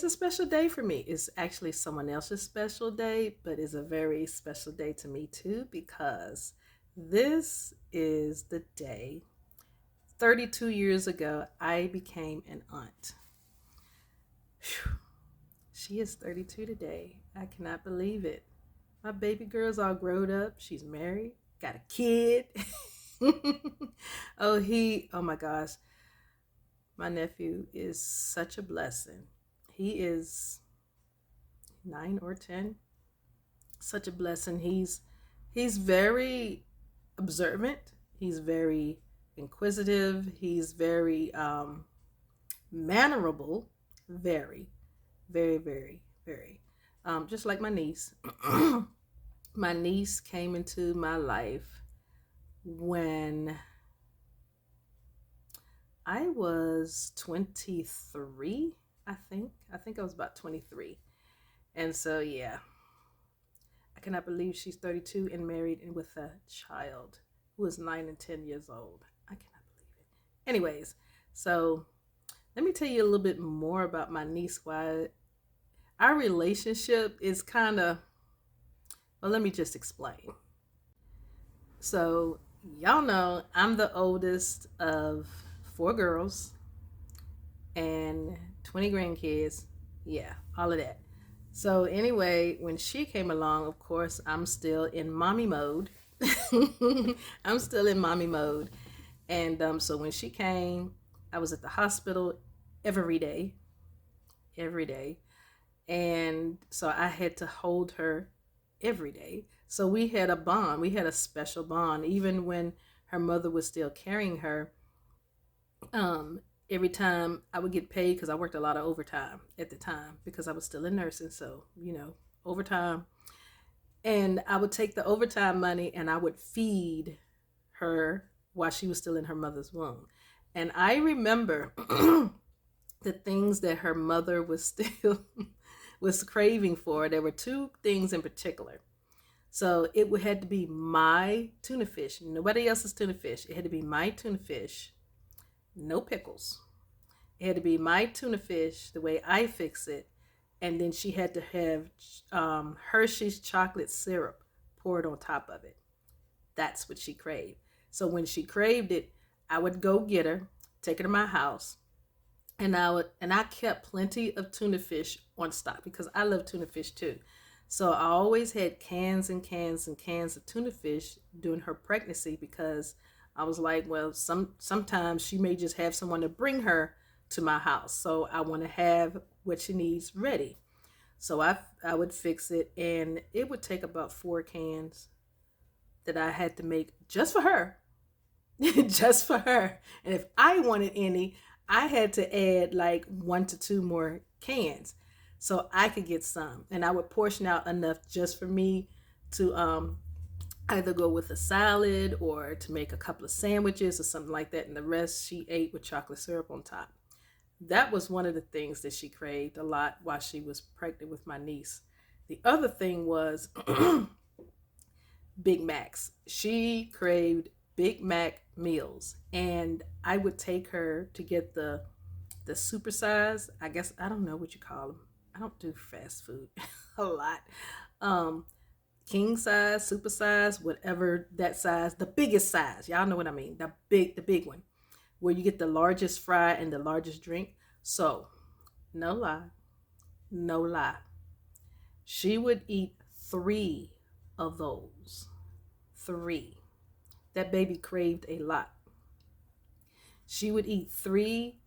it's a special day for me. It's actually someone else's special day, but it's a very special day to me too because this is the day 32 years ago I became an aunt. Phew. She is 32 today. I cannot believe it. My baby girl's all grown up. She's married, got a kid. Oh my gosh. My nephew is such a blessing. He is 9 or 10. Such a blessing. He's very observant. He's very inquisitive. He's very mannerable. Very, very, very, very. Just like my niece. My niece came into my life when I was 23, I think. I think I was about 23. And so, yeah, I cannot believe she's 32 and married and with a child who is 9 and 10 years old. I cannot believe it. Anyways, so let me tell you a little bit more about my niece. Why our relationship is kind of, well, let me just explain. So, y'all know I'm the oldest of four girls and 20 grandkids. Yeah, all of that. So, anyway, when she came along, of course, I'm still in mommy mode. I'm still in mommy mode. And so when she came, I was at the hospital every day, every day. And so I had to hold her every day. So we had a bond. We had a special bond. Even when her mother was still carrying her, every time I would get paid because I worked a lot of overtime at the time because I was still in nursing. So, overtime. And I would take the overtime money and I would feed her while she was still in her mother's womb. And I remember the things that her mother was still was craving for. There were two things in particular. So it would had to be my tuna fish, nobody else's tuna fish. It had to be my tuna fish, no pickles. It had to be my tuna fish the way I fix it, and then she had to have Hershey's chocolate syrup poured on top of it. That's what she craved. So when she craved it, I would go get her, take her to my house, and I kept plenty of tuna fish on stock because I love tuna fish too. So I always had cans and cans and cans of tuna fish during her pregnancy because I was like, well, sometimes she may just have someone to bring her to my house. So I want to have what she needs ready. So I would fix it and it would take about 4 cans that I had to make just for her. Just for her. And if I wanted any, I had to add like 1 to 2 more cans so I could get some. And I would portion out enough just for me to either go with a salad or to make a couple of sandwiches or something like that. And the rest she ate with chocolate syrup on top. That was one of the things that she craved a lot while she was pregnant with my niece. The other thing was Big Macs. She craved Big Mac meals, and I would take her to get the super size. I guess I don't know what you call them. I don't do fast food a lot. Um, King size, super size, whatever that size, the biggest size. Y'all know what I mean. The big one, where you get the largest fry and the largest drink. So, no lie, no lie. She would eat 3 of those. 3. That baby craved a lot. She would eat 3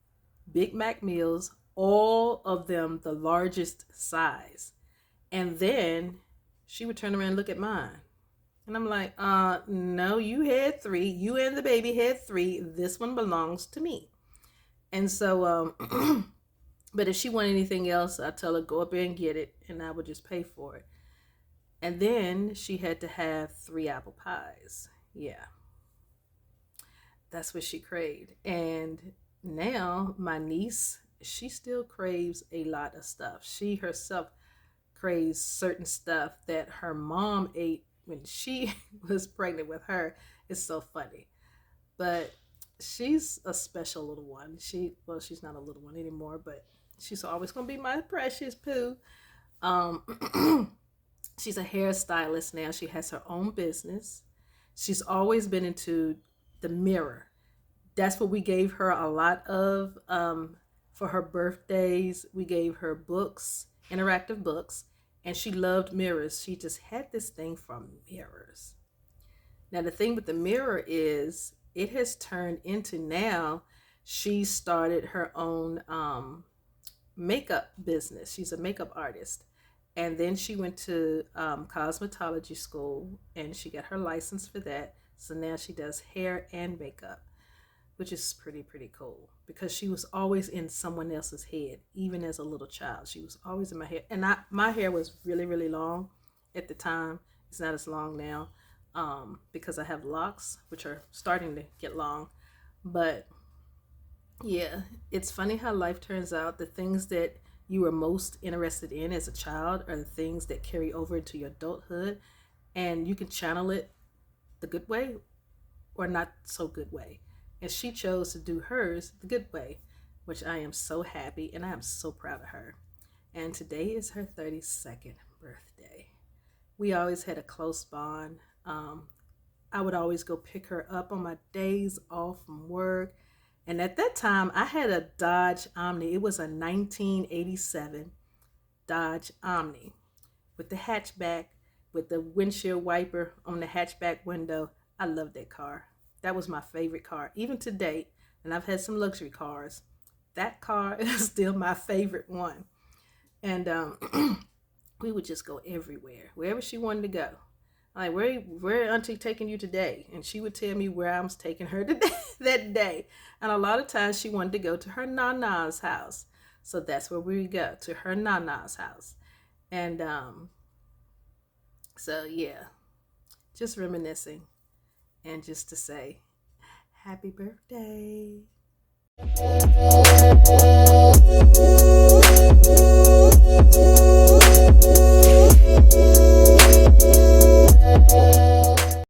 Big Mac meals, all of them the largest size. And then she would turn around and look at mine. And I'm like, no, you had 3. You and the baby had 3. This one belongs to me. And so, but if she wanted anything else, I tell her, go up there and get it. And I would just pay for it. And then she had to have 3 apple pies. Yeah, that's what she craved. And now my niece, she still craves a lot of stuff. She herself craves certain stuff that her mom ate when she was pregnant with her. It's so funny. But she's a special little one. She's not a little one anymore, but She's always gonna be my precious Pooh. Um, she's a hairstylist now. She has her own business. She's always been into the mirror. That's what we gave her a lot of for her birthdays. We gave her books, interactive books, and she loved mirrors. She just had this thing for mirrors. Now, the thing with the mirror is it has turned into now she started her own makeup business. She's a makeup artist. And then she went to cosmetology school and she got her license for that. So now she does hair and makeup, which is pretty cool because she was always in someone else's head, even as a little child. She was always in my head, and my hair was really long at the time. It's not as long now because I have locks, which are starting to get long. But yeah, it's funny how life turns out. The things that you were most interested in as a child are the things that carry over into your adulthood, and you can channel it the good way or not so good way. And she chose to do hers the good way, which I am so happy and I am so proud of her. And today is her 32nd birthday. We always had a close bond. I would always go pick her up on my days off from work. And at that time, I had a Dodge Omni. It was a 1987 Dodge Omni with the hatchback, with the windshield wiper on the hatchback window. I love that car. That was my favorite car, even to date. And I've had some luxury cars. That car is still my favorite one. And we would just go everywhere, wherever she wanted to go. I'm like, where Auntie taking you today? And she would tell me where I was taking her today, that day. And a lot of times she wanted to go to her Nana's house. So that's where we would go, to her Nana's house. And so yeah, just reminiscing and just to say happy birthday.